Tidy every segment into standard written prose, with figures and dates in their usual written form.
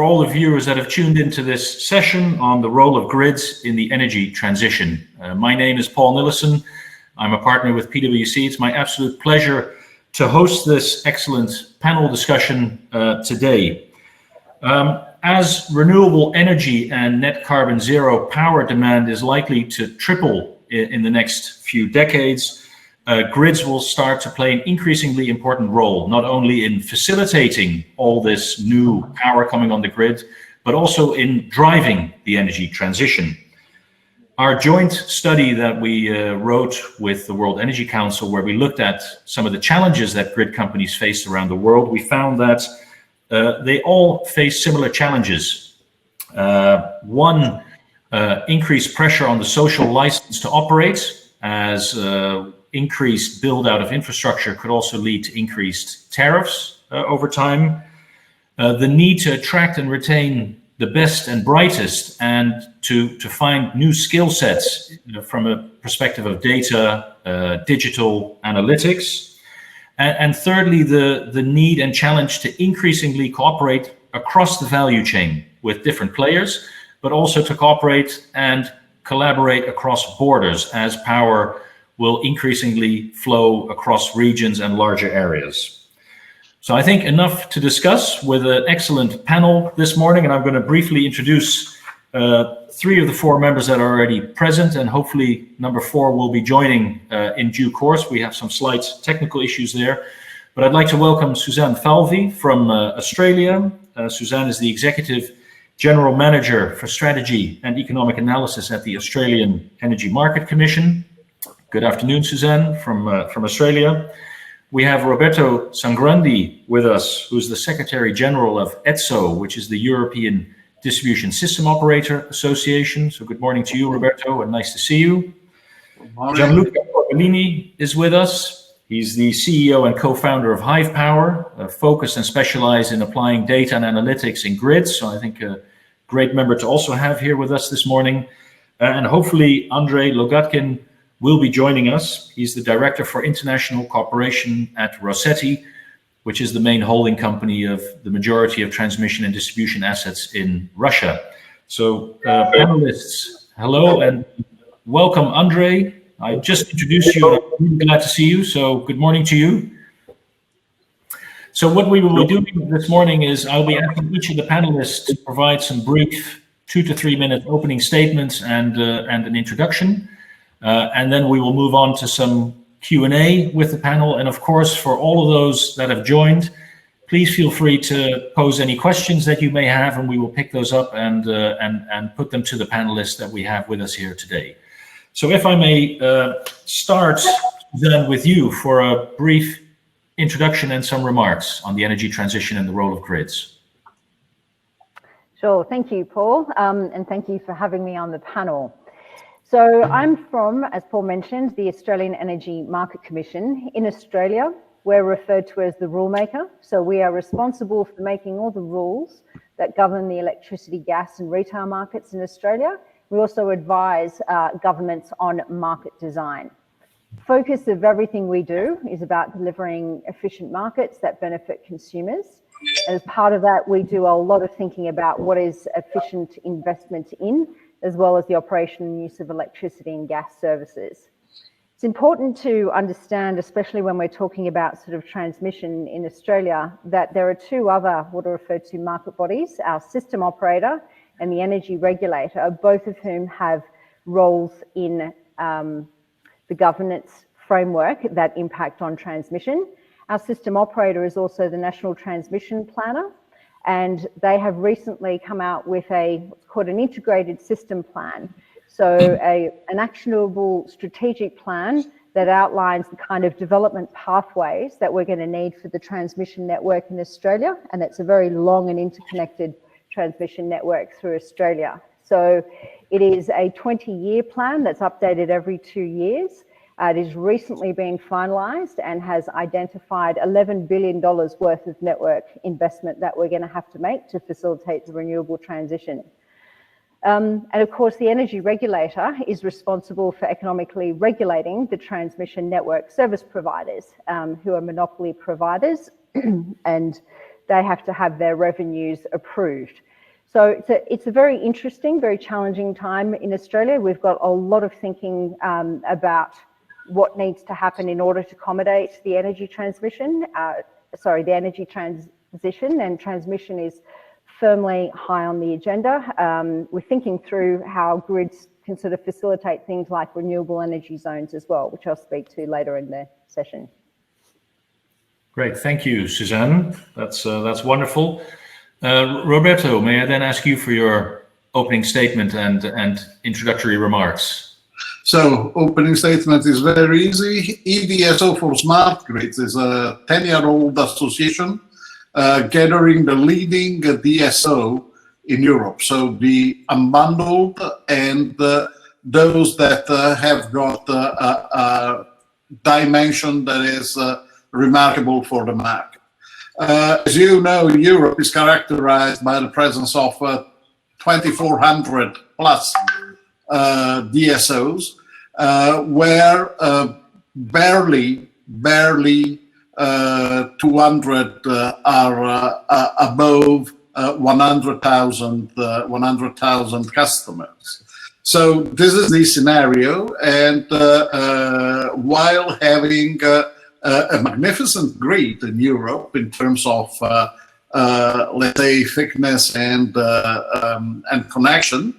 all the viewers that have tuned into this session on the role of grids in the energy transition. My name is Paul Nillison. I'm a partner with PwC. It's my absolute pleasure to host this excellent panel discussion today. As renewable energy and net carbon zero power demand is likely to triple in the next few decades, grids will start to play an increasingly important role, not only in facilitating all this new power coming on the grid, but also in driving the energy transition. Our joint study that we wrote with the World Energy Council, where we looked at some of the challenges that grid companies face around the world, we found that they all face similar challenges. One, increased pressure on the social license to operate, as increased build out of infrastructure could also lead to increased tariffs over time. The need to attract and retain the best and brightest, and to find new skill sets from a perspective of data, digital analytics. And thirdly, the need and challenge to increasingly cooperate across the value chain with different players, but also to cooperate and collaborate across borders as power will increasingly flow across regions and larger areas. So I think enough to discuss with an excellent panel this morning, and I'm going to briefly introduce three of the four members that are already present, and hopefully number four will be joining in due course. We have some slight technical issues there, but I'd like to welcome Suzanne Falvey from Australia. Suzanne is the Executive General Manager for Strategy and Economic Analysis at the Australian Energy Market Commission. Good afternoon, Suzanne, from Australia. We have Roberto Sangrandi with us, who's the Secretary General of ETSO, which is the European Distribution System Operator Association. So good morning to you, Roberto, and nice to see you. Gianluca Corbellini is with us. He's the CEO and co-founder of Hive Power, focused and specialized in applying data and analytics in grids. So I think a great member to also have here with us this morning. And hopefully Andrei Logatkin will be joining us. He's the Director for International Cooperation at Rossetti, which is the main holding company of the majority of transmission and distribution assets in Russia. So panelists, hello and welcome, Andrei. I just introduced you. I'm really glad to see you. So good morning to you. So what we will be doing this morning is I'll be asking each of the panelists to provide some brief 2 to 3 minute opening statements and an introduction. And then we will move on to some Q&A with the panel. And of course, for all of those that have joined, please feel free to pose any questions that you may have, and we will pick those up and put them to the panelists that we have with us here today. So if I may start then with you for a brief introduction and some remarks on the energy transition and the role of grids. Sure, thank you, Paul, and thank you for having me on the panel. So I'm from, as Paul mentioned, the Australian Energy Market Commission. In Australia, we're referred to as the rule maker. So we are responsible for making all the rules that govern the electricity, gas and retail markets in Australia. We also advise governments on market design. Focus of everything we do is about delivering efficient markets that benefit consumers. As part of that, we do a lot of thinking about what is efficient investment in, as well as the operation and use of electricity and gas services. It's important to understand, especially when we're talking about sort of transmission in Australia, that there are two other what are referred to market bodies, our system operator and the energy regulator, both of whom have roles in the governance framework that impact on transmission. Our system operator is also the National Transmission Planner, and they have recently come out with what's called an integrated system plan. So an actionable strategic plan that outlines the kind of development pathways that we're going to need for the transmission network in Australia. And it's a very long and interconnected transmission network through Australia. So it is a 20-year plan that's updated every 2 years. It is recently being finalised and has identified $11 billion worth of network investment that we're going to have to make to facilitate the renewable transition. And of course, the energy regulator is responsible for economically regulating the transmission network service providers, who are monopoly providers, and they have to have their revenues approved. So it's a very interesting, very challenging time in Australia. We've got a lot of thinking about what needs to happen in order to accommodate the energy transmission, the energy transition, and transmission is firmly high on the agenda. We're thinking through how grids can sort of facilitate things like renewable energy zones as well, which I'll speak to later in the session. Great, thank you, Suzanne. That's wonderful. Roberto, may I then ask you for your opening statement and introductory remarks? So, opening statement is very easy. EDSO for Smart Grids is a 10-year-old association gathering the leading DSO in Europe. So the unbundled and those that have got a dimension that is remarkable for the market. As you know, Europe is characterized by the presence of 2,400 plus DSOs, where barely 200 are above 100,000 customers. So this is the scenario, and while having a magnificent grid in Europe in terms of let's say thickness and connection,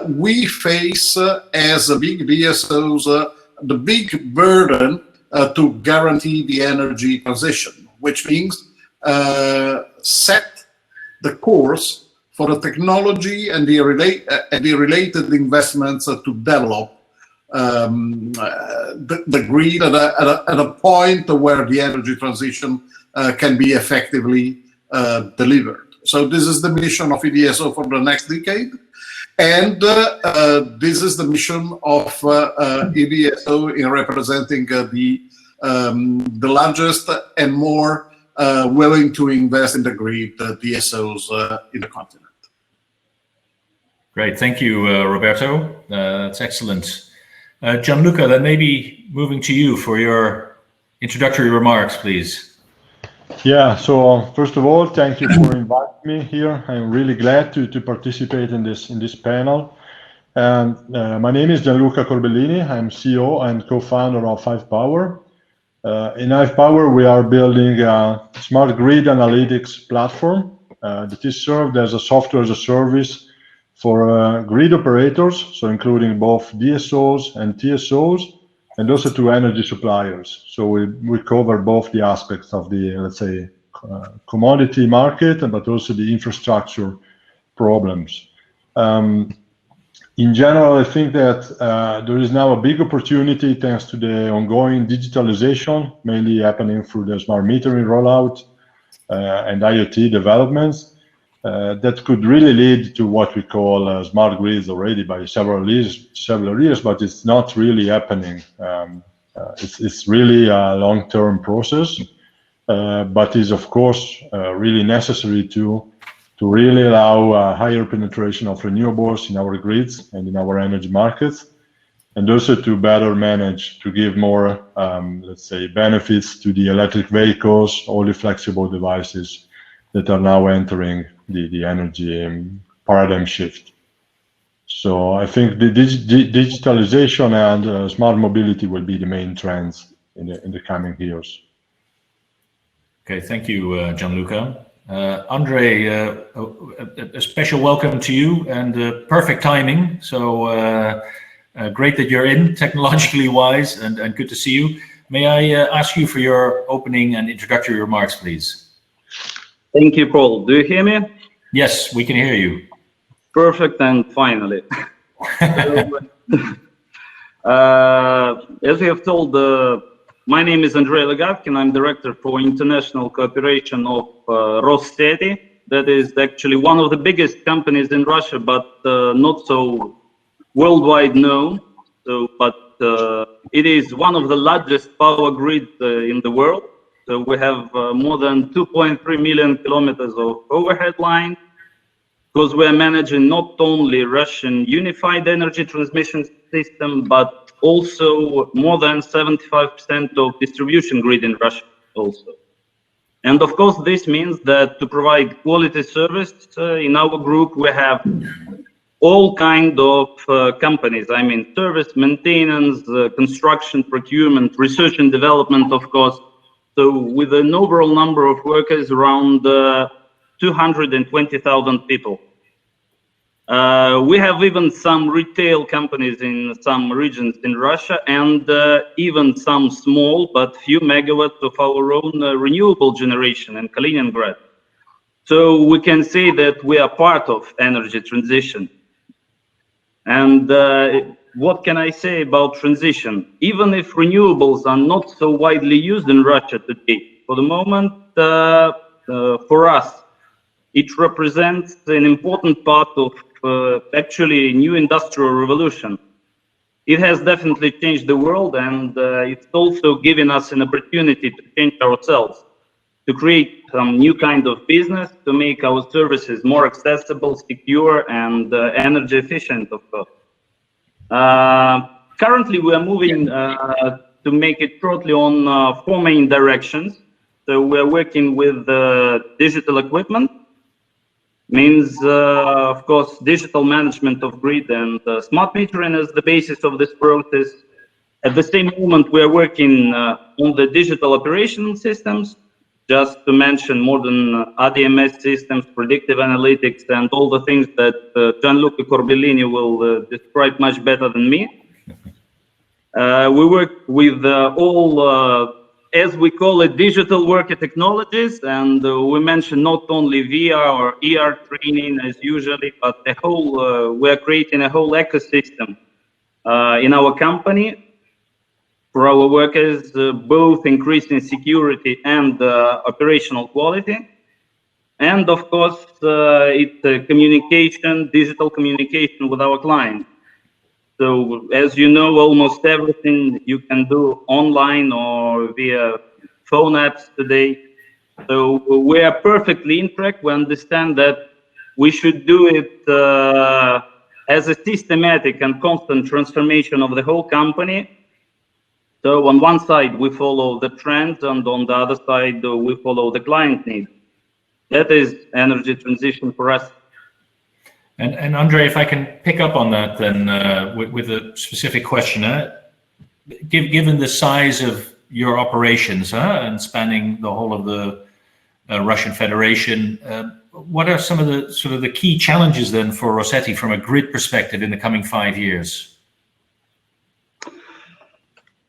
we face as a big DSOs the big burden to guarantee the energy transition, which means set the course for the technology and the related investments to develop the grid at a point where the energy transition can be effectively delivered. So this is the mission of EDSO for the next decade. And this is the mission of EDSO in representing the largest and more willing to invest in the grid DSOs in the continent. Great, thank you, Roberto. That's excellent. Gianluca, then maybe moving to you for your introductory remarks, please. Yeah, so first of all, thank you for inviting me here. I'm really glad to participate in this panel. And my name is Gianluca Corbellini. I'm CEO and co-founder of Hive Power. In Hive Power, we are building a smart grid analytics platform that is served as a software as a service for grid operators, so including both DSOs and TSOs, and also to energy suppliers. So we cover both the aspects of the, let's say, commodity market, but also the infrastructure problems. In general, I think that there is now a big opportunity thanks to the ongoing digitalization, mainly happening through the smart metering rollout and IoT developments, that could really lead to what we call smart grids already by several years, but it's not really happening. It's really a long-term process, but is of course really necessary to really allow higher penetration of renewables in our grids and in our energy markets, and also to better manage, to give more, let's say, benefits to the electric vehicles, all the flexible devices that are now entering the energy paradigm shift. So I think the digitalization and smart mobility will be the main trends in the coming years. Okay, thank you, Gianluca. Andre, a special welcome to you, and perfect timing. So great that you're in, technologically wise, and good to see you. May I ask you for your opening and introductory remarks, please? Thank you, Paul. Do you hear me? Yes, we can hear you. Perfect, and finally. As we have told, my name is Andrei Legavkin. I'm Director for International Cooperation of Rosseti. That is actually one of the biggest companies in Russia, but not so worldwide known. So, but it is one of the largest power grids in the world. So we have more than 2.3 million kilometers of overhead line, because we are managing not only Russian unified energy transmission system, but also more than 75% of distribution grid in Russia also. And of course, this means that to provide quality service in our group, we have all kind of companies. I mean, service, maintenance, construction, procurement, research and development, of course. So with an overall number of workers around 220,000 people. We have even some retail companies in some regions in Russia, and even some small but few megawatts of our own renewable generation in Kaliningrad. So we can say that we are part of energy transition. And what can I say about transition? Even if renewables are not so widely used in Russia today, for the moment, for us, it represents an important part of actually new industrial revolution. It has definitely changed the world, and it's also given us an opportunity to change ourselves, to create some new kind of business, to make our services more accessible, secure, and energy efficient, of course. Currently, we are moving to make it shortly on 4 main directions. So we are working with digital equipment, means, of course, digital management of grid and smart metering as the basis of this process. At the same moment, we are working on the digital operational systems, just to mention modern ADMS systems, predictive analytics, and all the things that Gianluca Corbellini will describe much better than me. We work with all, as we call it, digital worker technologies, and we mention not only VR or ER training as usually, but the whole, we are creating a whole ecosystem in our company for our workers, both increasing security and operational quality. And of course, it's communication, digital communication with our clients. So as you know, almost everything you can do online or via phone apps today. So we are perfectly in track. We understand that we should do it as a systematic and constant transformation of the whole company. So on one side, we follow the trends, and on the other side, we follow the client needs. That is energy transition for us. And Andrei, if I can pick up on that, then with a specific question, given the size of your operations and spanning the whole of the Russian Federation, what are some of the sort of the key challenges then for Rossetti from a grid perspective in the coming 5 years?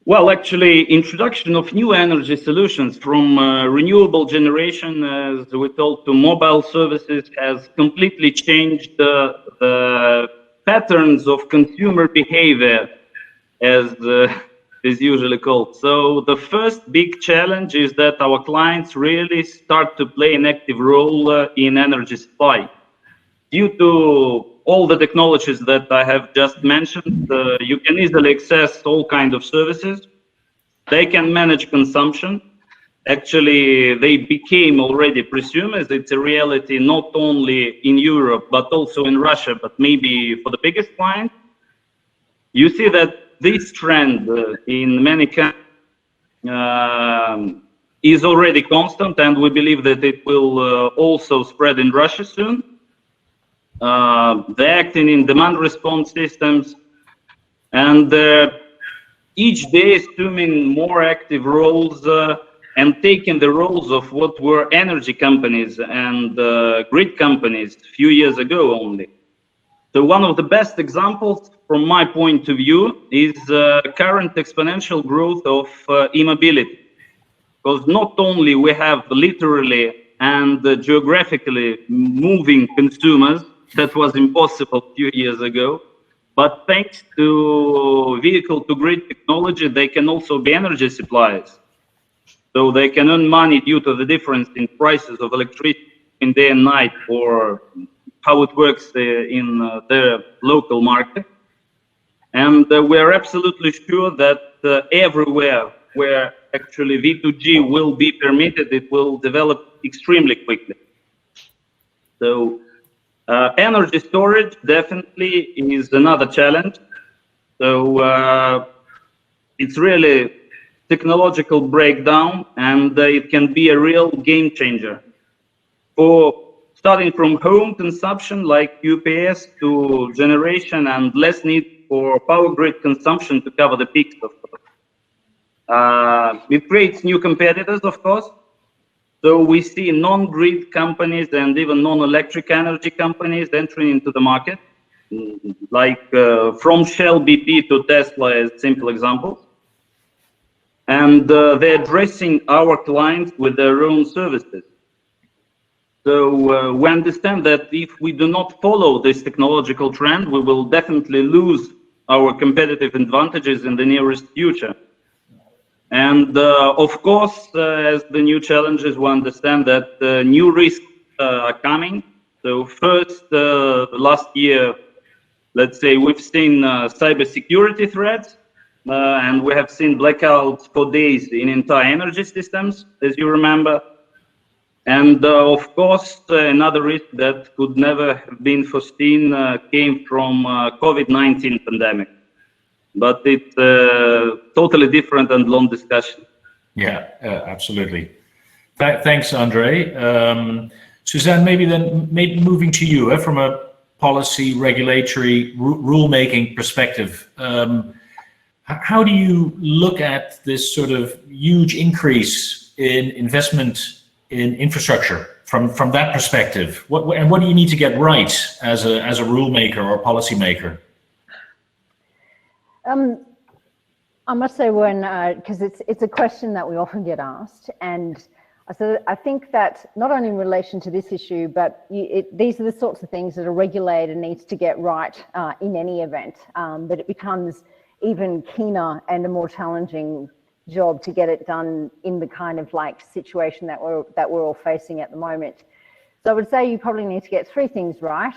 Well, actually, introduction of new energy solutions from renewable generation, as we told, to mobile services has completely changed the patterns of consumer behavior, as is usually called. So the first big challenge is that our clients really start to play an active role in energy supply. Due to all the technologies that I have just mentioned, you can easily access all kinds of services. They can manage consumption. Actually, they became already prosumers. It's a reality not only in Europe, but also in Russia, but maybe for the biggest client. You see that this trend in many countries is already constant, and we believe that it will also spread in Russia soon. They're acting in demand response systems, and each day assuming more active roles and taking the roles of what were energy companies and grid companies a few years ago only. So one of the best examples from my point of view is current exponential growth of e-mobility. Because not only we have literally and geographically moving consumers, that was impossible a few years ago, but thanks to vehicle-to-grid technology, they can also be energy suppliers. So they can earn money due to the difference in prices of electricity in day and night, or how it works in their local market. And we are absolutely sure that everywhere where actually V2G will be permitted, it will develop extremely quickly. So energy storage definitely is another challenge. So it's really technological breakdown, and it can be a real game changer for starting from home consumption like UPS to generation and less need for power grid consumption to cover the peaks, of course. It creates new competitors, of course. So we see non-grid companies and even non-electric energy companies entering into the market, like from Shell, BP to Tesla as simple examples. And they're addressing our clients with their own services. So we understand that if we do not follow this technological trend, we will definitely lose our competitive advantages in the nearest future. And of course, as the new challenges, we understand that new risks are coming. So first, last year, let's say we've seen cybersecurity threats, and we have seen blackouts for days in entire energy systems, as you remember. And of course, another risk that could never have been foreseen came from COVID-19 pandemic. But it's totally different and long discussion. Yeah, absolutely. Thanks, Andre. Suzanne, maybe moving to you from a policy, regulatory, rulemaking perspective. How do you look at this sort of huge increase in investment in infrastructure from that perspective? What do you need to get right as a rulemaker or policymaker? I must say, because it's a question that we often get asked, and so I think that not only in relation to this issue, but these are the sorts of things that a regulator needs to get right in any event, but it becomes even keener and a more challenging job to get it done in the kind of like situation that we're all facing at the moment. So I would say you probably need to get three things right.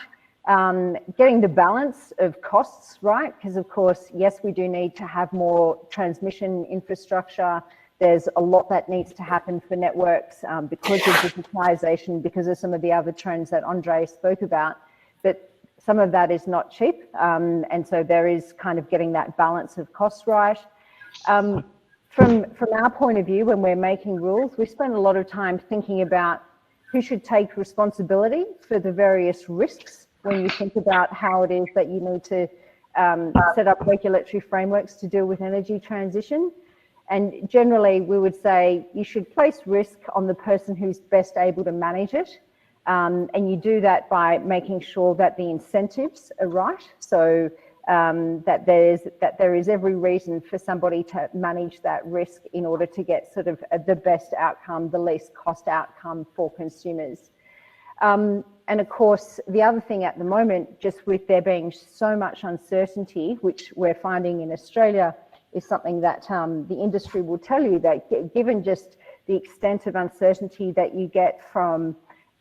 Getting the balance of costs right, because of course, yes, we do need to have more transmission infrastructure. There's a lot that needs to happen for networks because of digitization, because of some of the other trends that Andre spoke about, but some of that is not cheap. And so there is kind of getting that balance of costs right. From our point of view, when we're making rules, we spend a lot of time thinking about who should take responsibility for the various risks when you think about how it is that you need to set up regulatory frameworks to deal with energy transition. And generally, we would say you should place risk on the person who's best able to manage it. And you do that by making sure that the incentives are right. So that there is every reason for somebody to manage that risk in order to get sort of the best outcome, the least cost outcome for consumers. And of course, the other thing at the moment, just with there being so much uncertainty, which we're finding in Australia, is something that the industry will tell you that given just the extent of uncertainty that you get from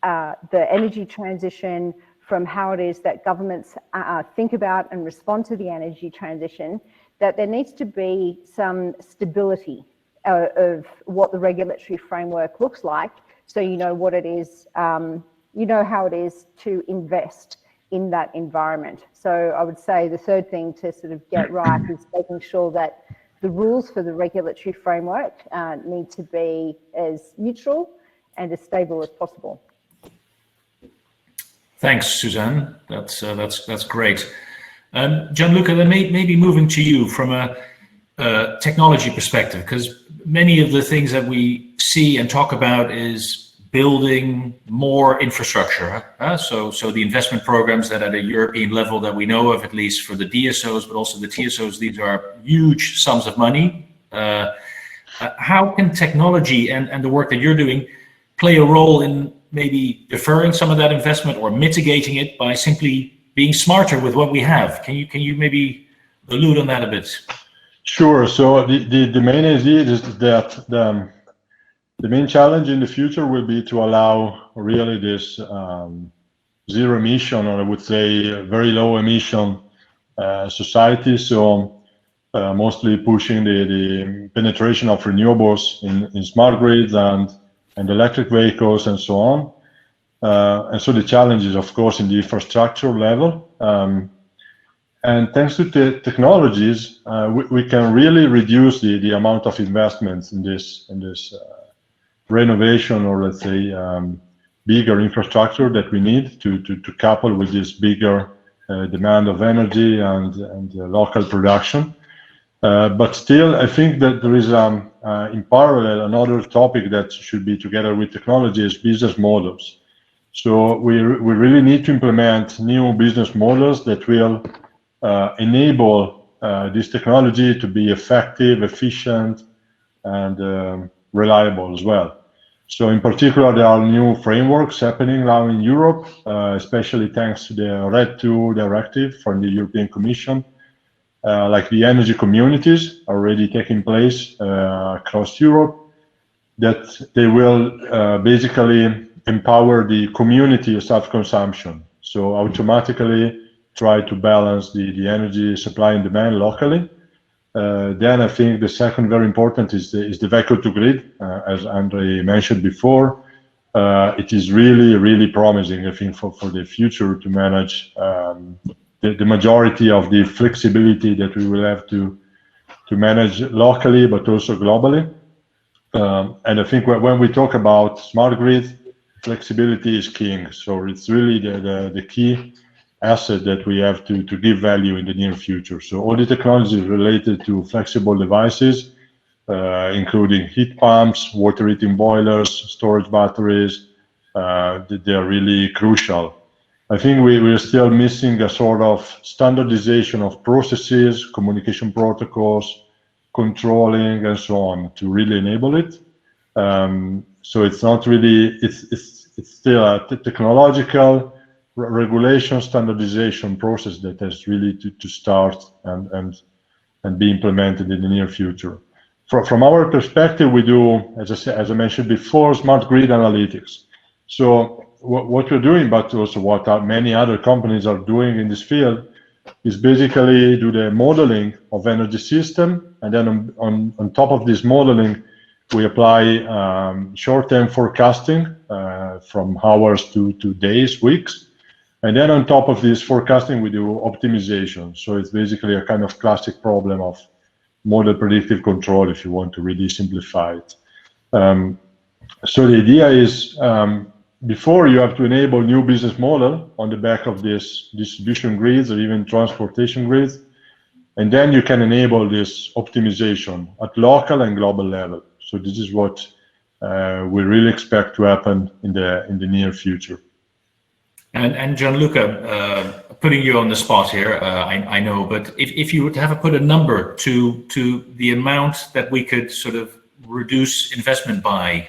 the energy transition, from how it is that governments think about and respond to the energy transition, that there needs to be some stability of what the regulatory framework looks like, so you know what it is, you know how it is to invest in that environment. So I would say the third thing to sort of get right is making sure that the rules for the regulatory framework need to be as neutral and as stable as possible. Thanks, Suzanne. That's great. Gianluca, then maybe moving to you from a technology perspective, because many of the things that we see and talk about is building more infrastructure. So the investment programs that at a European level that we know of, at least for the DSOs, but also the TSOs, these are huge sums of money. How can technology and the work that you're doing play a role in maybe deferring some of that investment or mitigating it by simply being smarter with what we have? Can you maybe allude on that a bit? Sure. So the main idea is that the main challenge in the future will be to allow really this zero emission, or I would say very low emission society. So mostly pushing the penetration of renewables in smart grids and electric vehicles and so on. And so the challenge is, of course, in the infrastructure level. And thanks to the technologies, we can really reduce the amount of investments in this renovation, or let's say bigger infrastructure that we need to couple with this bigger demand of energy and local production. But still, I think that there is in parallel another topic that should be together with technology is business models. So we really need to implement new business models that will enable this technology to be effective, efficient, and reliable as well. So in particular, there are new frameworks happening now in Europe, especially thanks to the RED II directive from the European Commission, like the energy communities already taking place across Europe, that they will basically empower the community of self-consumption. So automatically try to balance the energy supply and demand locally. Then I think the second very important is the vehicle to grid, as Andre mentioned before. It is really promising, I think, for the future to manage the majority of the flexibility that we will have to manage locally, but also globally. And I think when we talk about smart grid, flexibility is king. So it's really the key asset that we have to give value in the near future. So all the technologies related to flexible devices, including heat pumps, water heating boilers, storage batteries, they are really crucial. I think we're still missing a sort of standardization of processes, communication protocols, controlling, and so on to really enable it. So it's not really, it's still a technological regulation standardization process that has really to start and be implemented in the near future. From our perspective, we do, as I mentioned before, smart grid analytics. So what we're doing, but also what many other companies are doing in this field, is basically do the modeling of energy system, and then on top of this modeling, we apply short-term forecasting from hours to days, weeks. And then on top of this forecasting, we do optimization. So it's basically a kind of classic problem of model predictive control, if you want to really simplify it. So the idea is, before you have to enable new business model on the back of this distribution grids or even transportation grids, and then you can enable this optimization at local and global level. So this is what we really expect to happen in the near future. And Gianluca, putting you on the spot here, I know, but if you would have to put a number to the amount that we could sort of reduce investment by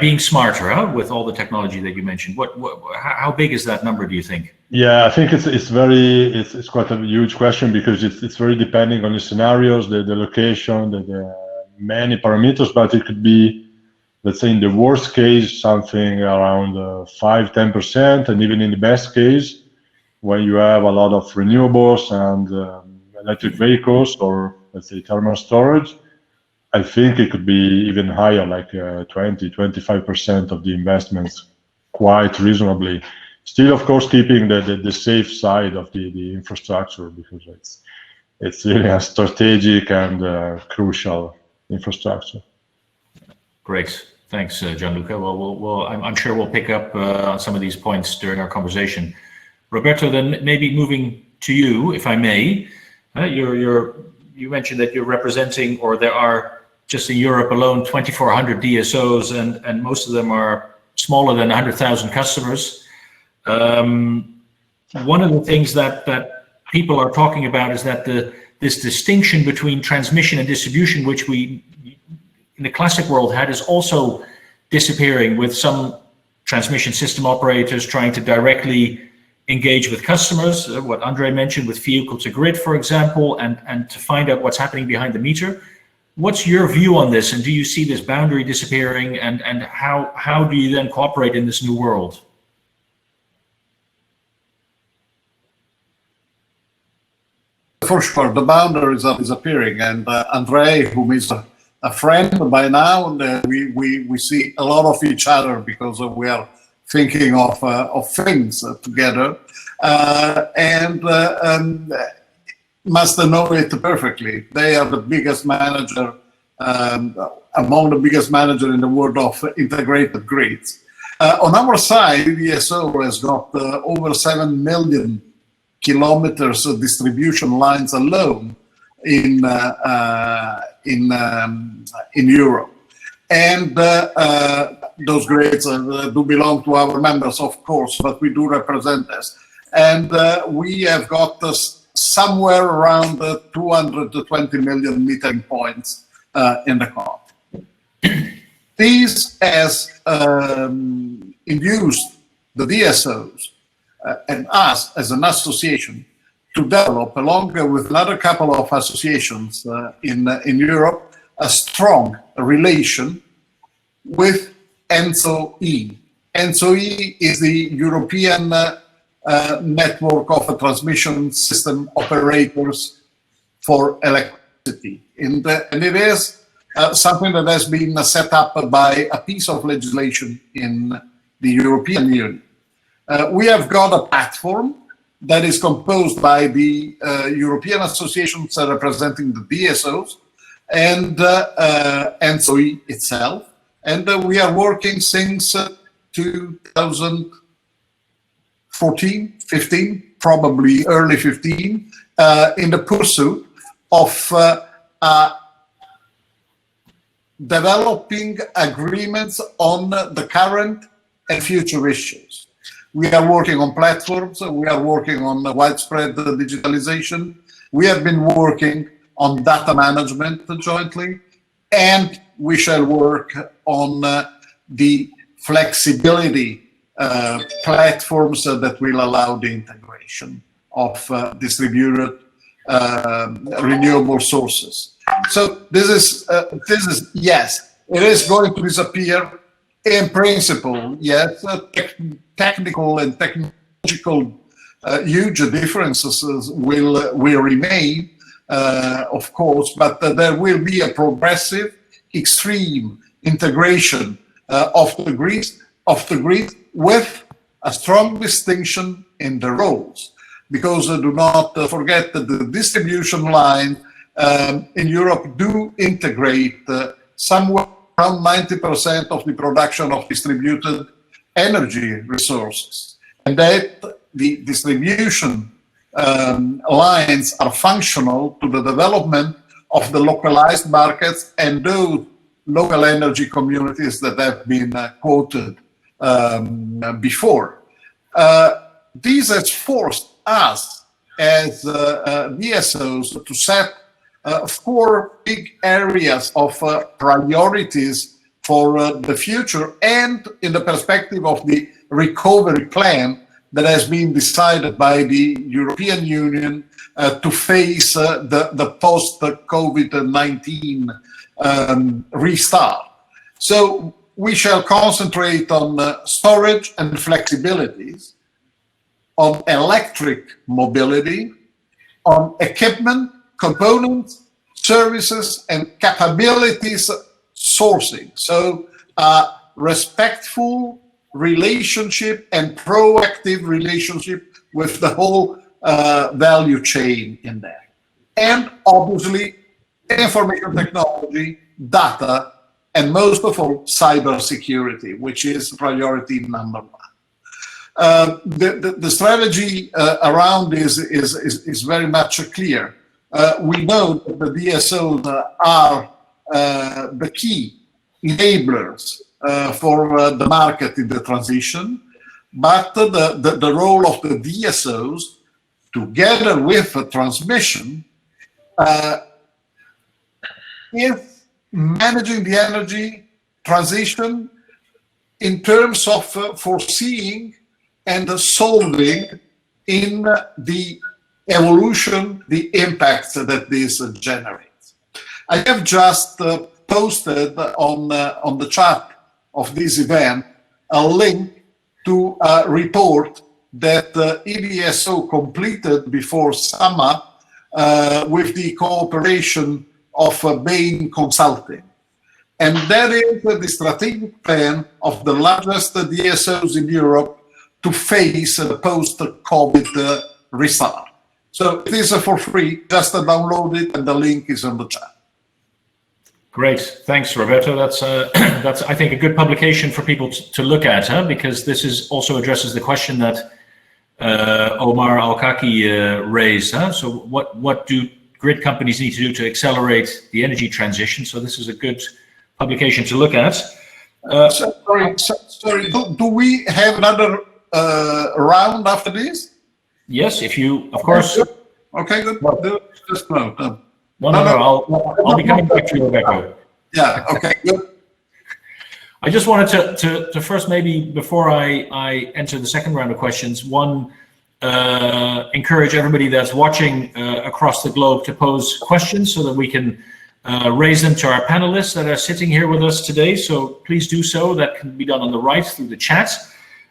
being smarter, with all the technology that you mentioned, how big is that number, do you think? Yeah, I think it's quite a huge question, because it's very depending on the scenarios, the location, the many parameters, but it could be, let's say in the worst case, something around 5–10%, and even in the best case, when you have a lot of renewables and electric vehicles, or let's say thermal storage, I think it could be even higher, like 20–25% of the investments, quite reasonably. Still, of course, keeping the safe side of the infrastructure, because it's really a strategic and crucial infrastructure. Great. Thanks, Gianluca. Well, I'm sure we'll pick up on some of these points during our conversation. Roberto, then maybe moving to you, if I may. You mentioned that you're representing, or there are just in Europe alone 2,400 DSOs, and most of them are smaller than 100,000 customers. One of the things that people are talking about is that this distinction between transmission and distribution, which we in the classic world had, is also disappearing, with some transmission system operators trying to directly engage with customers, what Andre mentioned with vehicle to grid, for example, and to find out what's happening behind the meter. What's your view on this, and do you see this boundary disappearing, and how do you then cooperate in this new world? For sure, the boundaries are disappearing, and Andre, whom is a friend by now, and we see a lot of each other, because we are thinking of things together, and must know it perfectly. They are the biggest manager, among the biggest manager in the world of integrated grids. On our side, EDSO has got over 7 million kilometers of distribution lines alone in Europe, and those grids do belong to our members, of course, but we do represent this, and we have got somewhere around 220 million metering points in the continent. This has induced the DSOs and us as an association to develop, along with another couple of associations in Europe, a strong relation with ENTSO-E. ENTSO-E is the European network of transmission system operators for electricity. And it is something that has been set up by a piece of legislation in the European Union. We have got a platform that is composed by the European associations representing the DSOs and ENTSO-E itself. And we are working since 2014, 15, probably early 15, in the pursuit of developing agreements on the current and future issues. We are working on platforms, we are working on widespread digitalization, we have been working on data management jointly, and we shall work on the flexibility platforms that will allow the integration of distributed renewable sources. So this is yes, it is going to disappear in principle. Yes, technical and technological huge differences will remain, of course, but there will be a progressive, extreme integration of the grid with a strong distinction in the roles. Because do not forget that the distribution line in Europe do integrate somewhere around 90% of the production of distributed energy resources, and that the distribution lines are functional to the development of the localized markets and those local energy communities that have been quoted before. This has forced us as DSOs to set 4 big areas of priorities for the future and in the perspective of the recovery plan that has been decided by the European Union to face the post-COVID-19 restart. So we shall concentrate on storage and flexibilities, on electric mobility, on equipment, components, services, and capabilities sourcing. So respectful relationship and proactive relationship with the whole value chain in there. And obviously, information technology, data, and most of all, cybersecurity, which is priority number 1. The strategy around this is very much clear. We know that the DSOs are the key enablers for the market in the transition, but the role of the DSOs, together with the transmission, is managing the energy transition in terms of foreseeing and solving in the evolution, the impacts that this generates. I have just posted on the chat of this event a link to a report that EDSO completed before summer with the cooperation of Bain Consulting. And that is the strategic plan of the largest DSOs in Europe to face the post-COVID restart. So it is for free, just download it, and the link is on the chat. Great, thanks, Roberto. That's I think a good publication for people to look at, because this is also addresses the question that Omar Al-Kaki raised. So what do grid companies need to do to accelerate the energy transition? So this is a good publication to look at. Sorry, do we have another round after this? Yes, if you, of course. Okay, good. Just no. No, I'll be coming back to you, Roberto. Yeah, okay, good. I just wanted to first, maybe before I enter the second round of questions, encourage everybody that's watching across the globe to pose questions so that we can raise them to our panelists that are sitting here with us today. So please do so. That can be done on the right through the chat.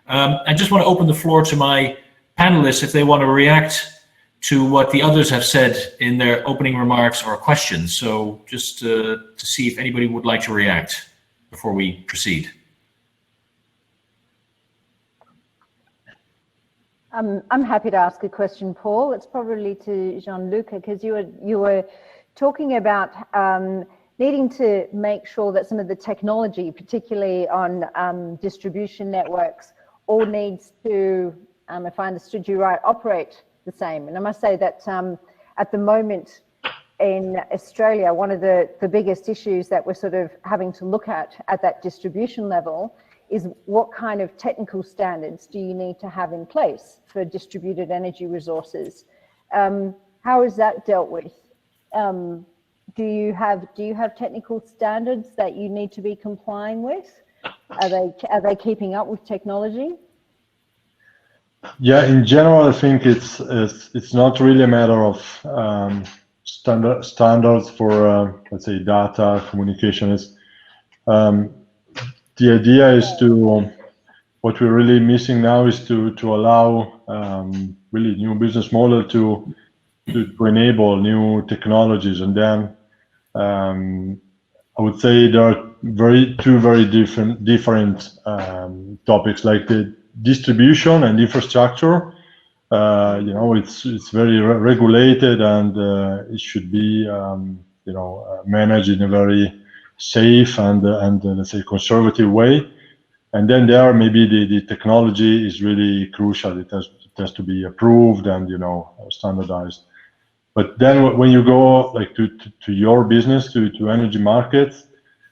I just want to open the floor to my panelists if they want to react to what the others have said in their opening remarks or questions. So just to see if anybody would like to react before we proceed. I'm happy to ask a question, Paul. It's probably to Gianluca, because you were talking about needing to make sure that some of the technology, particularly on distribution networks, all needs to, if I understood you right, operate the same. And I must say that at the moment in Australia, one of the biggest issues that we're sort of having to look at that distribution level is what kind of technical standards do you need to have in place for distributed energy resources? How is that dealt with? Do you have technical standards that you need to be complying with? Are they keeping up with technology? Yeah, in general, I think it's not really a matter of standards for let's say data communication. Is the idea is to, what we're really missing now is to allow really new business model to enable new technologies, and then I would say there are two very different topics, like the distribution and infrastructure. You know, it's very regulated, and it should be you know, managed in a very safe and let's say conservative way. And then there maybe the technology is really crucial. It has to be approved and, you know, standardized. But then when you go like to your business, to energy markets,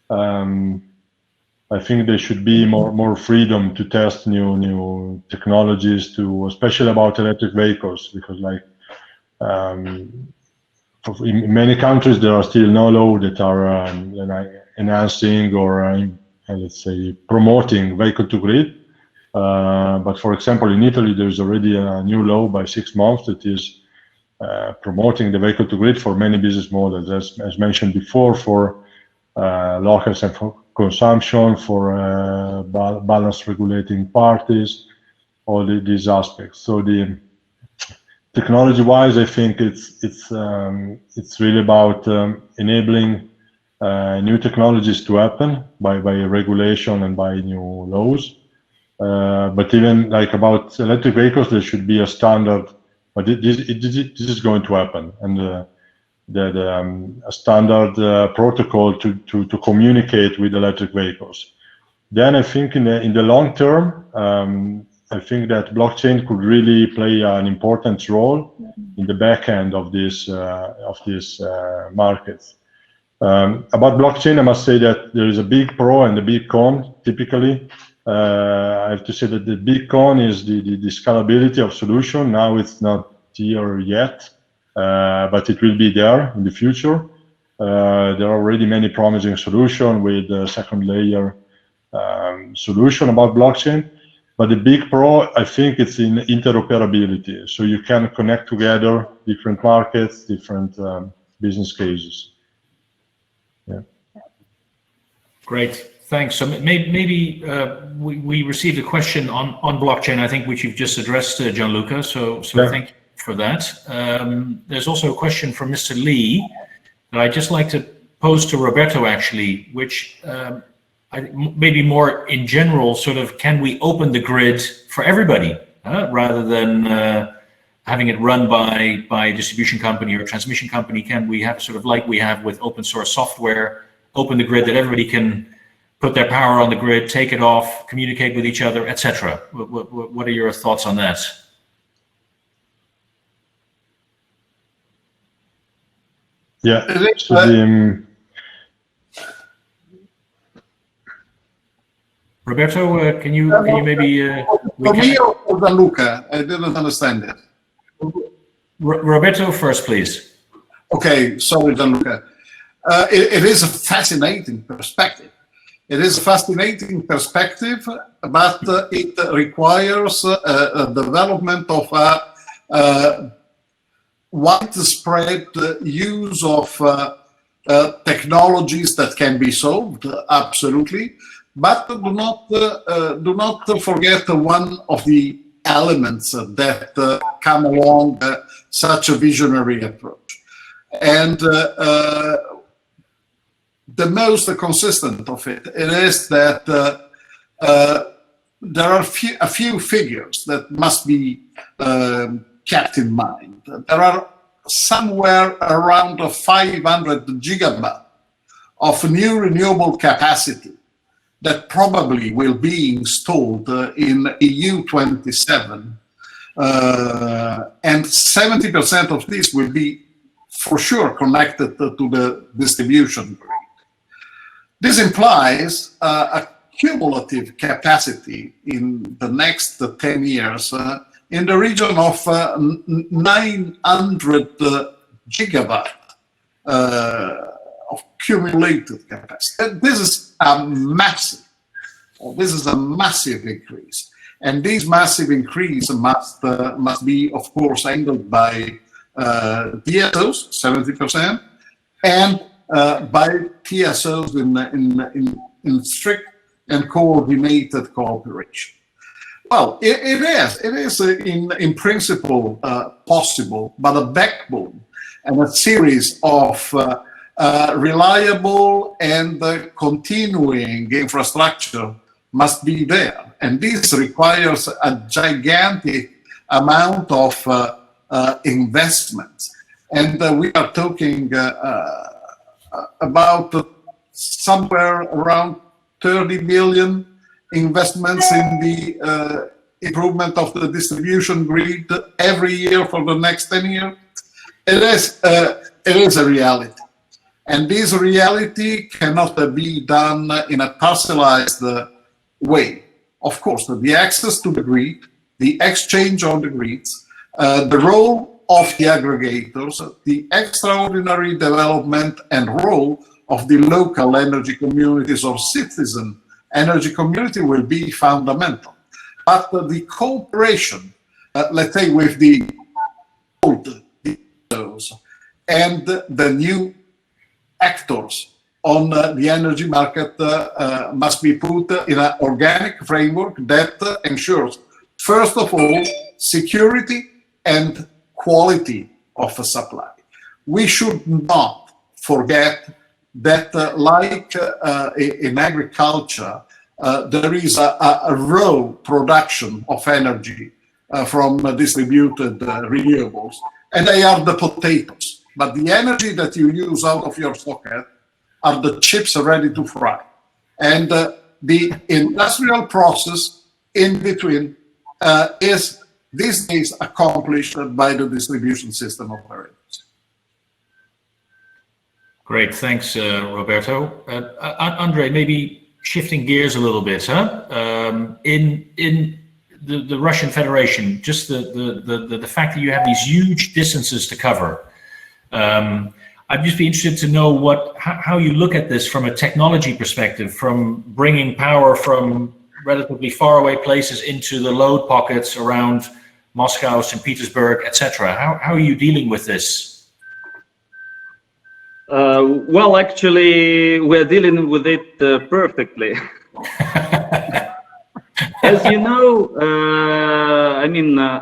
I think there should be more freedom to test new technologies, especially about electric vehicles, because like in many countries there are still no law that are enhancing or let's say promoting vehicle to grid. But for example, in Italy there's already a new law by 6 months that is promoting the vehicle to grid for many business models, as mentioned before, for local self-consumption, for balance regulating parties, all these aspects. So the technology-wise, I think it's really about enabling new technologies to happen by regulation and by new laws. But even like about electric vehicles, there should be a standard. But this is going to happen, and a standard protocol to communicate with electric vehicles. Then I think in the long term, I think that blockchain could really play an important role in the back end of these markets. About blockchain, I must say that there is a big pro and a big con. Typically, I have to say that the big con is the scalability of solution. Now it's not here yet, but it will be there in the future. There are already many promising solutions with a second layer solution about blockchain. But the big pro, I think, it's in interoperability. So you can connect together different markets, different business cases. Yeah. Great, thanks. So maybe we received a question on blockchain, I think, which you've just addressed, Gianluca. So yeah. Thank you for that. There's also a question from Mr. Lee that I'd just like to pose to Roberto actually, which maybe more in general, sort of, can we open the grid for everybody rather than having it run by a distribution company or a transmission company? Can we have sort of like we have with open source software, open the grid that everybody can put their power on the grid, take it off, communicate with each other, etc.? What are your thoughts on that? Yeah. So Roberto, can you maybe for me or for Gianluca? I didn't understand it. Roberto first, please. Okay, sorry, Gianluca. It is a fascinating perspective. It is a fascinating perspective, but it requires a development of a widespread use of technologies that can be solved, absolutely. But do not forget one of the elements that come along such a visionary approach. And the most consistent of it is that there are a few figures that must be kept in mind. There are somewhere around 500 gigawatt of new renewable capacity that probably will be installed in EU 27, and 70% of this will be for sure connected to the distribution grid. This implies a cumulative capacity in the next 10 years in the region of 900 gigawatt of cumulated capacity. This is a massive increase, and this massive increase must be, of course, handled by DSOs, 70%, and by TSOs in strict and coordinated cooperation. Well, it is in principle possible, but a backbone and a series of reliable and continuing infrastructure must be there. And this requires a gigantic amount of investments. And we are talking about somewhere around 30 billion investments in the improvement of the distribution grid every year for the next 10 years. It is a reality. And this reality cannot be done in a parcelized way. Of course, the access to the grid, the exchange on the grids, the role of the aggregators, the extraordinary development and role of the local energy communities or citizen energy community will be fundamental. But the cooperation, let's say, with the old and the new actors on the energy market must be put in an organic framework that ensures, first of all, security and quality of a supply. We should not forget that, like in agriculture, there is a raw production of energy from distributed renewables, and they are the potatoes. But the energy that you use out of your socket are the chips ready to fry. And the industrial process in between is these days accomplished by the distribution system operators. Great, thanks, Roberto. Andre, maybe shifting gears a little bit, in the Russian Federation, just the fact that you have these huge distances to cover. I'd just be interested to know how you look at this from a technology perspective, from bringing power from relatively far away places into the load pockets around Moscow, St. Petersburg, etc. How are you dealing with this? Well, actually, we're dealing with it perfectly. As you know,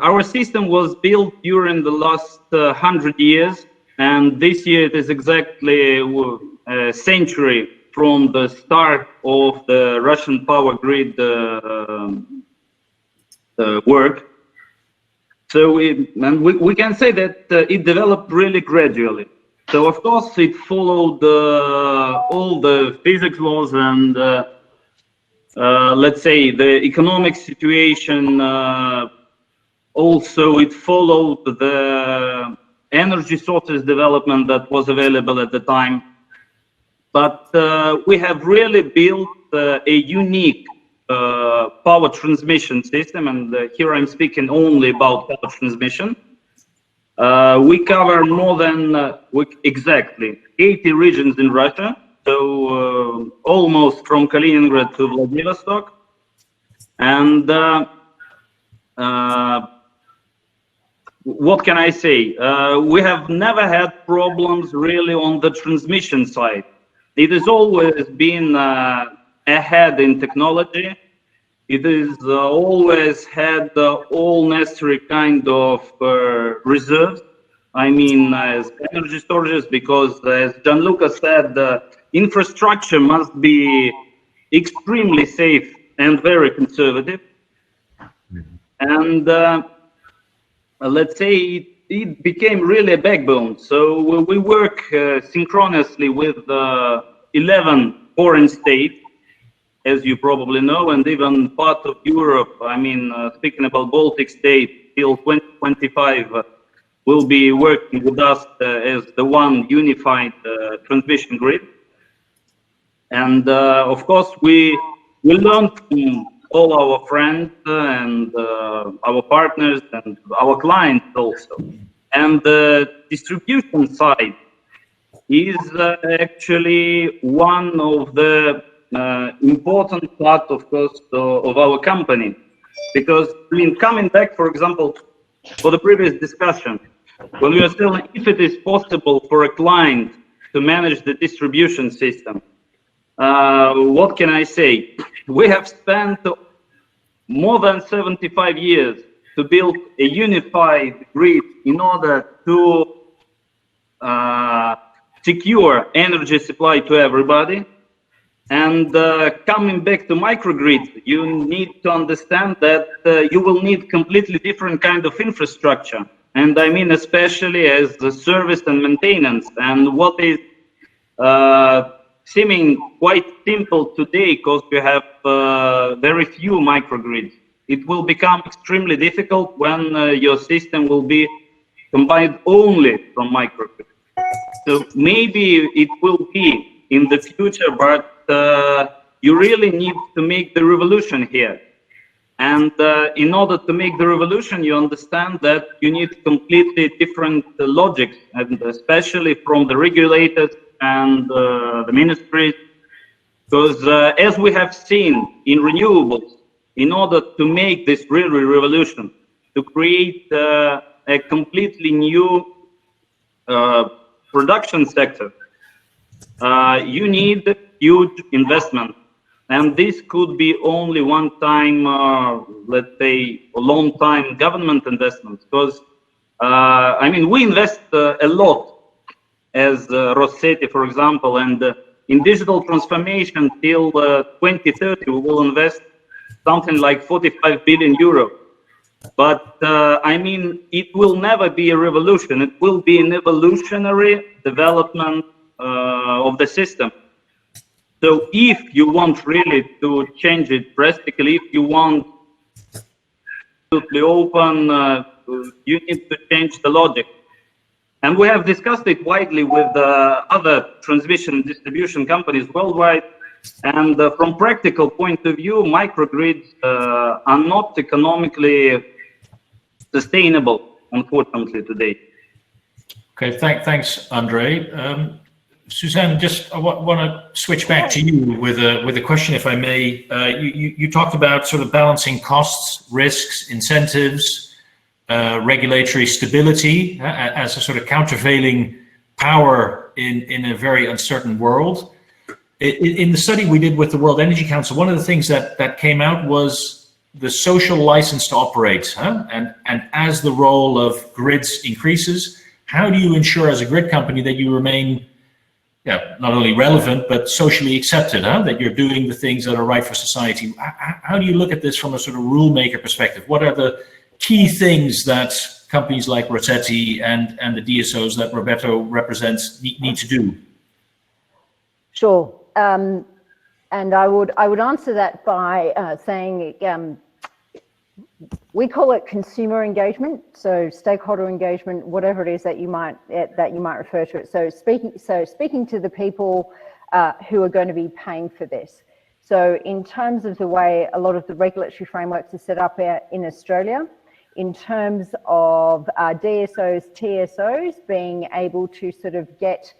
our system was built during the last 100 years, and this year it is exactly a century from the start of the Russian power grid work. So we can say that it developed really gradually. So of course it followed all the physics laws and let's say the economic situation. Also it followed the energy sources development that was available at the time. But we have really built a unique power transmission system, and here I'm speaking only about power transmission. We cover more than exactly 80 regions in Russia, so almost from Kaliningrad to Vladivostok. And what can I say? We have never had problems really on the transmission side. It has always been ahead in technology. It has always had all necessary kind of reserves. I mean, as energy storages, because as Gianluca said, the infrastructure must be extremely safe and very conservative. And let's say it became really a backbone. So we work synchronously with 11 foreign states, as you probably know, and even part of Europe. I mean, speaking about Baltic states, till 2025 will be working with us as the one unified transmission grid. And of course, we learned from all our friends and our partners and our clients also. And the distribution side is actually one of the important part, of course, of our company. Because, I mean, coming back, for example, for the previous discussion, when we are selling, if it is possible for a client to manage the distribution system, what can I say? We have spent more than 75 years to build a unified grid in order to secure energy supply to everybody. And coming back to microgrids, you need to understand that you will need completely different kind of infrastructure. And I mean, especially as the service and maintenance. And what is seeming quite simple today, because we have very few microgrids. It will become extremely difficult when your system will be combined only from microgrids. So maybe it will be in the future, but you really need to make the revolution here. And in order to make the revolution, you understand that you need completely different logics, and especially from the regulators and the ministries, because as we have seen in renewables, in order to make this really revolution, to create a completely new production sector, you need huge investment. And this could be only one-time, let's say, a long-time government investment, because, I mean, we invest a lot as Rosseti, for example, and in digital transformation till 2030, we will invest something like 45 billion euro. But I mean, it will never be a revolution. It will be an evolutionary development of the system. So if you want really to change it drastically, if you want to be open, you need to change the logic. And we have discussed it widely with other transmission and distribution companies worldwide. And from practical point of view, microgrids are not economically sustainable, unfortunately, today. Okay, thanks, Andrei. Suzanne, just I want to switch back to you with a question, if I may. You talked about sort of balancing costs, risks, incentives, regulatory stability as a sort of countervailing power in a very uncertain world. In the study we did with the World Energy Council, one of the things that came out was the social license to operate. And as the role of grids increases, how do you ensure as a grid company that you remain not only relevant, but socially accepted, that you're doing the things that are right for society. How do you look at this from a sort of rule maker perspective? What are the key things that companies like Rossetti and the DSOs that Roberto represents need to do? Sure. And I would answer that by saying we call it consumer engagement, so stakeholder engagement, whatever it is that you might refer to it. So speaking to the people who are going to be paying for this. So in terms of the way a lot of the regulatory frameworks are set up in Australia, in terms of DSOs, TSOs being able to sort of get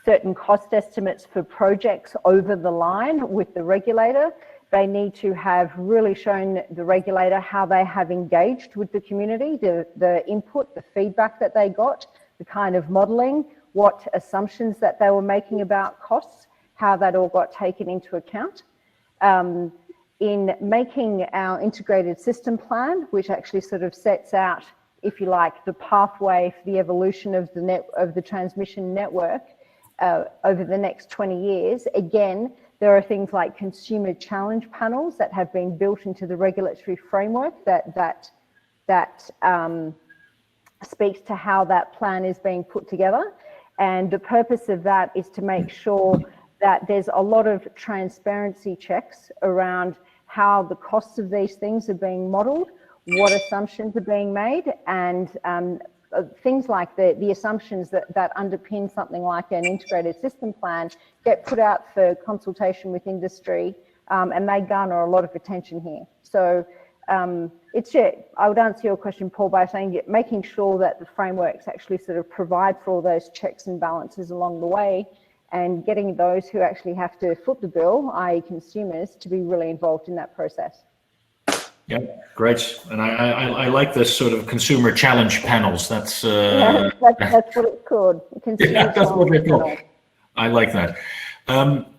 certain cost estimates for projects over the line with the regulator, they need to have really shown the regulator how they have engaged with the community, the input, the feedback that they got, the kind of modelling, what assumptions that they were making about costs, how that all got taken into account. In making our integrated system plan, which actually sort of sets out, if you like, the pathway for the evolution of the transmission network over the next 20 years, again, there are things like consumer challenge panels that have been built into the regulatory framework that speaks to how that plan is being put together. And the purpose of that is to make sure that there's a lot of transparency checks around how the costs of these things are being modelled, what assumptions are being made, and things like the assumptions that underpin something like an integrated system plan get put out for consultation with industry, and they garner a lot of attention here. So I would answer your question, Paul, by saying making sure that the frameworks actually sort of provide for all those checks and balances along the way, and getting those who actually have to foot the bill, i.e. consumers, to be really involved in that process. Yeah, great. And I like this sort of consumer challenge panels. That's that's what it's called. That's what they're called. I like that.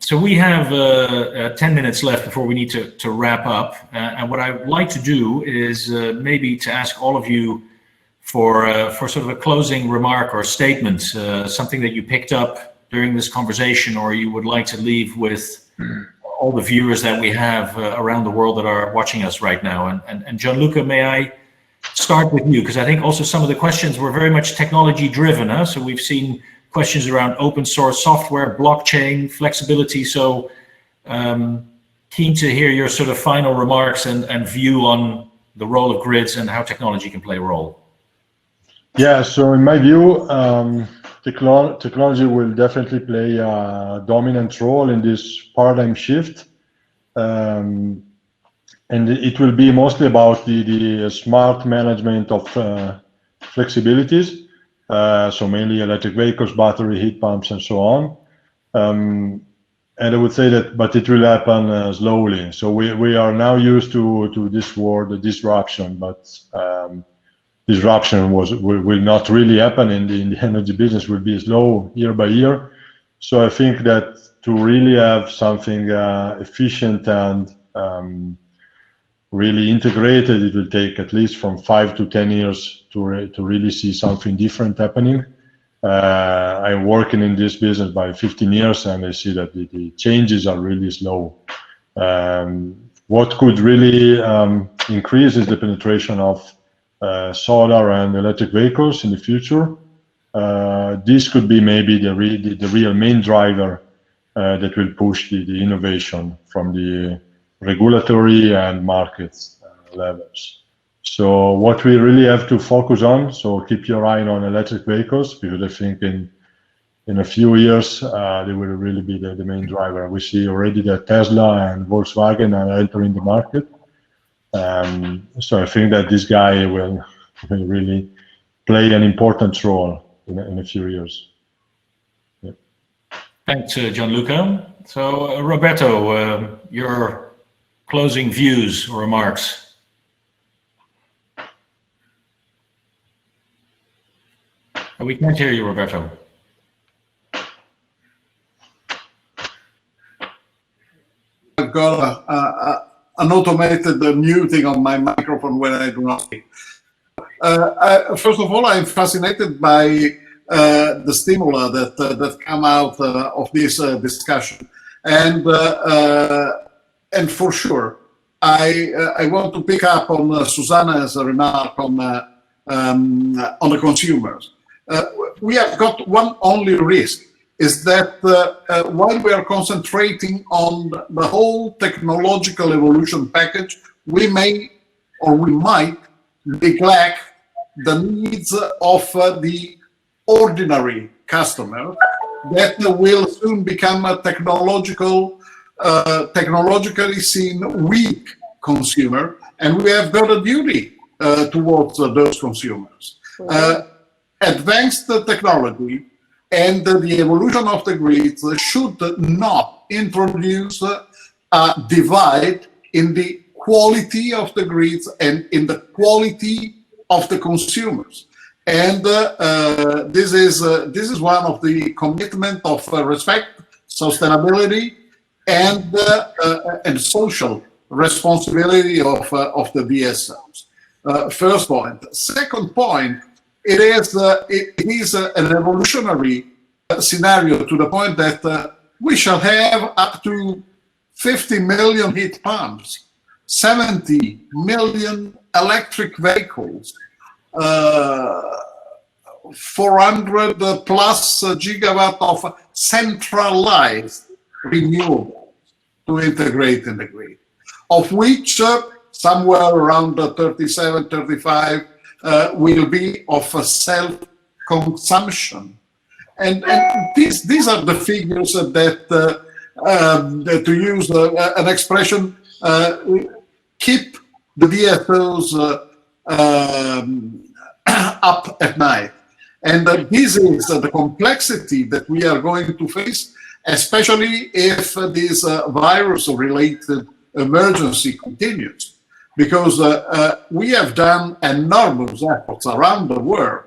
So we have 10 minutes left before we need to wrap up. And what I would like to do is maybe to ask all of you for sort of a closing remark or statement, something that you picked up during this conversation, or you would like to leave with all the viewers that we have around the world that are watching us right now. And Gianluca, may I start with you? Because I think also some of the questions were very much technology driven. So we've seen questions around open source software, blockchain, flexibility. So keen to hear your sort of final remarks and view on the role of grids and how technology can play a role. Yeah, so in my view, technology will definitely play a dominant role in this paradigm shift. And it will be mostly about the smart management of flexibilities. So mainly electric vehicles, battery, heat pumps, and so on. And I would say that, but it will happen slowly. So we are now used to this word, disruption, but disruption will not really happen in the energy business, will be slow year by year. So I think that to really have something efficient and really integrated, it will take at least from 5 to 10 years to really see something different happening. I'm working in this business by 15 years, and I see that the changes are really slow. What could really increase is the penetration of solar and electric vehicles in the future. This could be maybe the real main driver that will push the innovation from the regulatory and markets levels. So what we really have to focus on, so keep your eye on electric vehicles, because I think in a few years they will really be the main driver. We see already that Tesla and Volkswagen are entering the market. So I think that this guy will really play an important role in a few years. Yeah. Thanks, Gianluca. So Roberto, your closing views or remarks. We can't hear you, Roberto. I've got an automated muting on my microphone when I do not speak. First of all, I'm fascinated by the stimuli that come out of this discussion. And for sure, I want to pick up on Susanna's remark on the consumers. We have got one only risk, is that while we are concentrating on the whole technological evolution package, we may or we might neglect the needs of the ordinary customer that will soon become a technologically seen weak consumer, and we have got a duty towards those consumers. Advanced technology and the evolution of the grids should not introduce a divide in the quality of the grids and in the quality of the consumers. And this is one of the commitment of respect, sustainability, and social responsibility of the DSOs. First point. Second point, it is an evolutionary scenario to the point that we shall have up to 50 million heat pumps, 70 million electric vehicles, 400 plus gigawatt of centralized renewables to integrate in the grid, of which somewhere around 37, 35 will be of self-consumption. And these are the figures that to use an expression, keep the DSOs up at night. And this is the complexity that we are going to face, especially if this virus-related emergency continues, because we have done enormous efforts around the world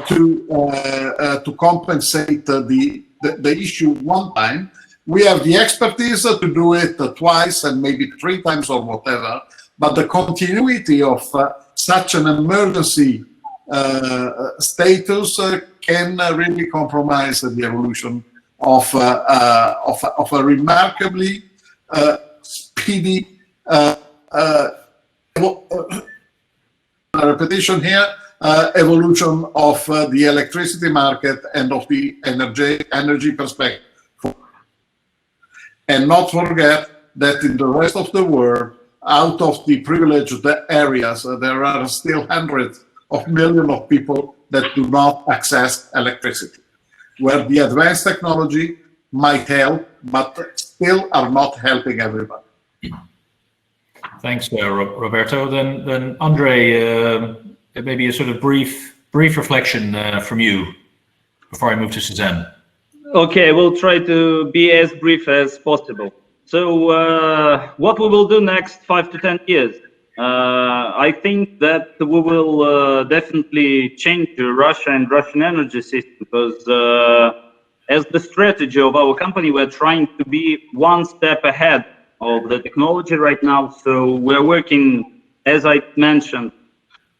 to compensate the issue one time. We have the expertise to do it twice and maybe 3 times or whatever, but the continuity of such an emergency status can really compromise the evolution of a remarkably speedy repetition here, evolution of the electricity market and of the energy perspective. And not forget that in the rest of the world, out of the privileged areas, there are still hundreds of millions of people that do not access electricity, where the advanced technology might help, but still are not helping everybody. Thanks, Roberto. Then Andre, maybe a sort of brief reflection from you before I move to Suzanne. Okay, we'll try to be as brief as possible. So what we will do next 5 to 10 years? I think that we will definitely change Russia and Russian energy system, because as the strategy of our company, we're trying to be one step ahead of the technology right now. So we're working, as I mentioned,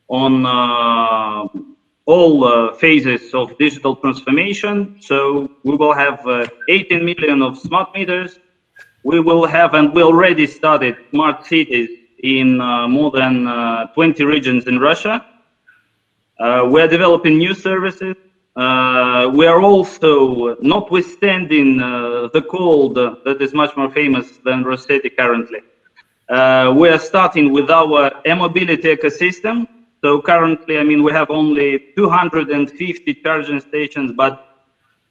on all phases of digital transformation. So we will have 18 million of smart meters. We will have, and we already started, smart cities in more than 20 regions in Russia. We're developing new services. We are also, notwithstanding the cold that is much more famous than Rosseti currently, we are starting with our e-mobility ecosystem. So currently, I mean, we have only 250 charging stations, but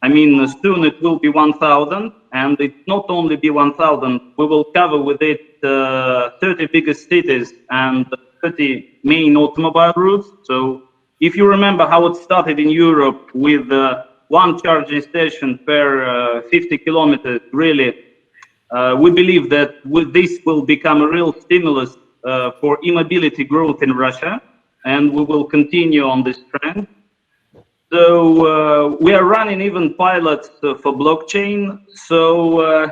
I mean, soon it will be 1,000, and it not only be 1,000, we will cover with it 30 biggest cities and 30 main automobile routes. So if you remember how it started in Europe with one charging station per 50 kilometers, really, we believe that with this will become a real stimulus for e-mobility growth in Russia, and we will continue on this trend. So we are running even pilots for blockchain. So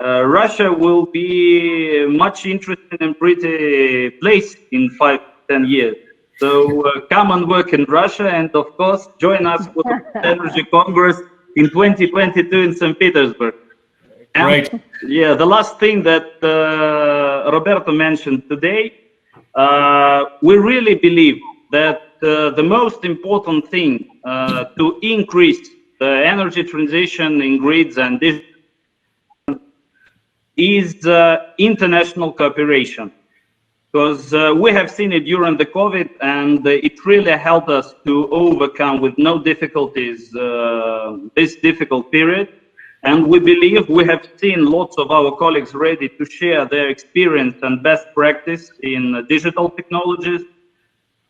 Russia will be much interesting and pretty place in 5 to 10 years. So come and work in Russia, and of course, join us for the Energy Congress in 2022 in St. Petersburg. And, Great. yeah, the last thing that Roberto mentioned today, we really believe that the most important thing to increase the energy transition in grids and digital is international cooperation. Because we have seen it during the COVID, and it really helped us to overcome with no difficulties this difficult period. And we believe we have seen lots of our colleagues ready to share their experience and best practice in digital technologies.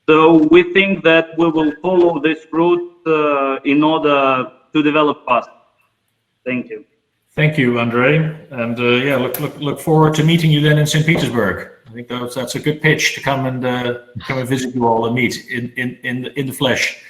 So we think that we will follow this route in order to develop fast. Thank you. Thank you, Andrei. And yeah, look forward to meeting you then in St. Petersburg. I think that's a good pitch to come and visit you all and meet in the flesh.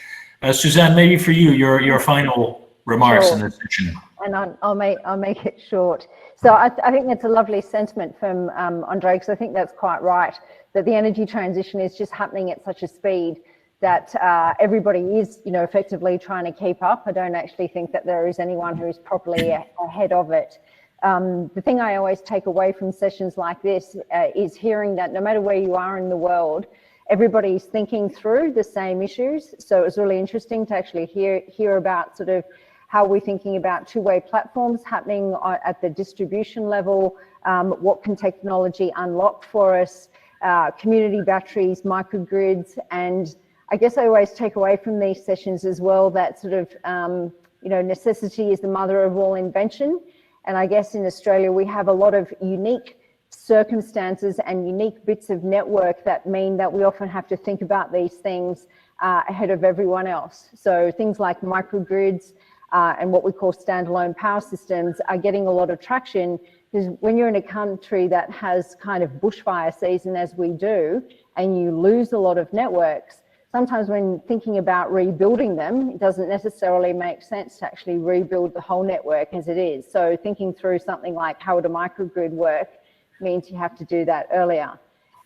Suzanne, maybe for you, your final remarks in this section. And I'll make it short. So I think that's a lovely sentiment from Andrei, because I think that's quite right, that the energy transition is just happening at such a speed that everybody is, effectively trying to keep up. I don't actually think that there is anyone who is properly ahead of it. The thing I always take away from sessions like this is hearing that no matter where you are in the world, everybody's thinking through the same issues. So it was really interesting to actually hear about sort of how we're thinking about two-way platforms happening at the distribution level, what can technology unlock for us, community batteries, microgrids, and I guess I always take away from these sessions as well that sort of, necessity is the mother of all invention. And I guess in Australia, we have a lot of unique circumstances and unique bits of network that mean that we often have to think about these things ahead of everyone else. So things like microgrids and what we call standalone power systems are getting a lot of traction, because when you're in a country that has kind of bushfire season as we do, and you lose a lot of networks, sometimes when thinking about rebuilding them, it doesn't necessarily make sense to actually rebuild the whole network as it is. So thinking through something like how would a microgrid work means you have to do that earlier.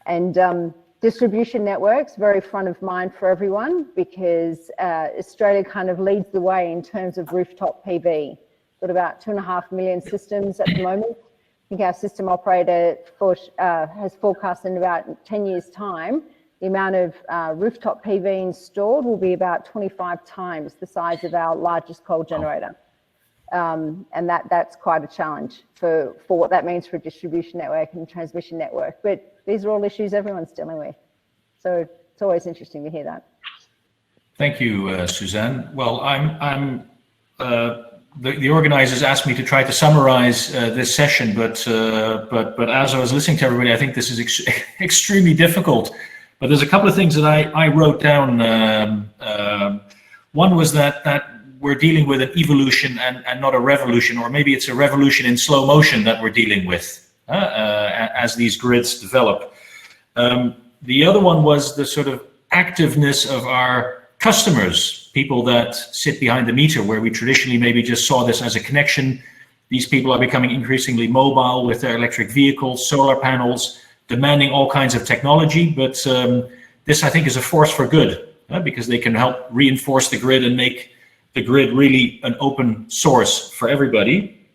And distribution networks, very front of mind for everyone, because Australia kind of leads the way in terms of rooftop PV. Got about 2.5 million systems at the moment. I think our system operator has forecast in about 10 years' time, the amount of rooftop PV installed will be about 25 times the size of our largest coal generator. And that's quite a challenge for what that means for a distribution network and transmission network. But these are all issues everyone's dealing with. So it's always interesting to hear that. Thank you, Suzanne. Well, the organizers asked me to try to summarize this session, but as I was listening to everybody, I think this is extremely difficult. But there's a couple of things that I wrote down. One was that we're dealing with an evolution and not a revolution, or maybe it's a revolution in slow motion that we're dealing with as these grids develop. The other one was the sort of activeness of our customers, people that sit behind the meter, where we traditionally maybe just saw this as a connection. These people are becoming increasingly mobile with their electric vehicles, solar panels, demanding all kinds of technology, but this I think is a force for good, because they can help reinforce the grid and make the grid really an open source for everybody.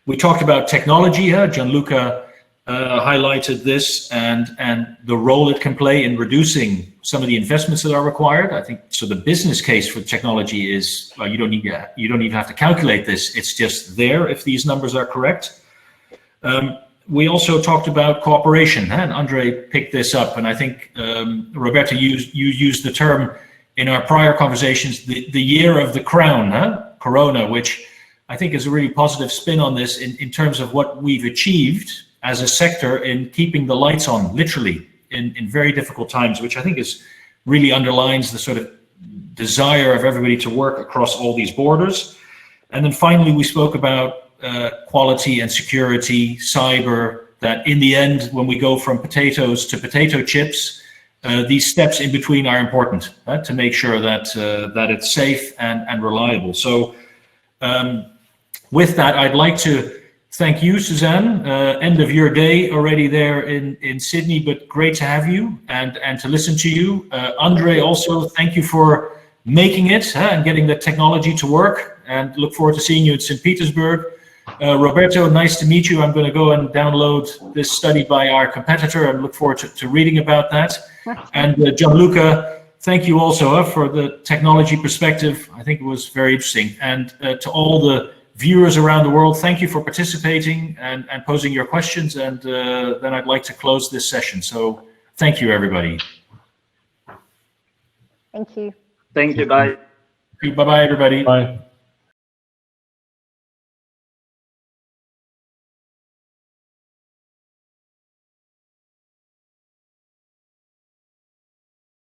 We talked about technology. Gianluca highlighted this and the role it can play in reducing some of the investments that are required. I think so. The business case for technology is you don't even have to calculate this. It's just there if these numbers are correct. We also talked about cooperation, and Andrei picked this up, and I think Roberta, you used the term in our prior conversations, the year of the crown, Corona, which I think is a really positive spin on this in terms of what we've achieved as a sector in keeping the lights on, literally, in very difficult times, which I think really underlines the sort of desire of everybody to work across all these borders. And then finally, we spoke about quality and security, cyber, that in the end, when we go from potatoes to potato chips, these steps in between are important to make sure that it's safe and reliable. So with that, I'd like to Thank you, Suzanne. End of your day already there in Sydney, but great to have you and to listen to you. Andre, also, thank you for making it and getting the technology to work, and look forward to seeing you in St. Petersburg. Roberto, nice to meet you. I'm going to go and download this study by our competitor and look forward to reading about that. And Gianluca, thank you also for the technology perspective. I think it was very interesting. And to all the viewers around the world, thank you for participating and posing your questions. And then I'd like to close this session. So thank you, everybody. Thank you. Thank you, guys. Bye-bye, everybody. Bye.